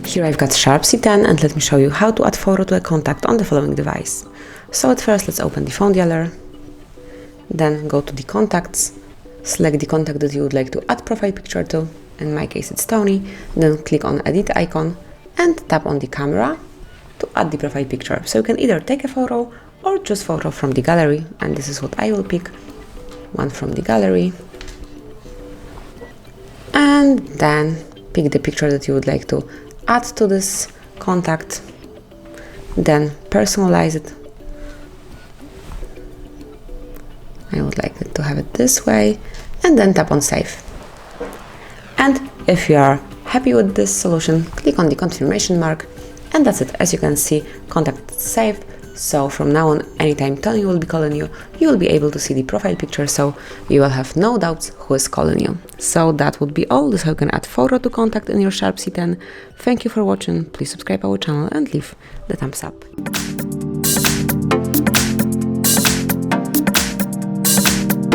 Here I've got SHARP C10 and let me show you how to add photo to a contact on the following device. So at first let's open the phone dialer, then go to the contacts, select the contact that you would like to add profile picture to, in my case it's Tony, then click on edit icon and tap on the camera to add the profile picture. So you can either take a photo or choose photo from the gallery, and this is what I will pick, one from the gallery, and then pick the picture that you would like to add to this contact, then personalize it. I would like it to have it this way, and then tap on save. And if you are happy with this solution, click on the confirmation mark, and that's it. As you can see, contact is saved. So from now on, anytime Tony will be calling you, you will be able to see the profile picture, so you will have no doubts who is calling you. So that would be all. This is how you can add photo to contact in your SHARP C10. Thank you for watching. Please subscribe our channel and leave the thumbs up.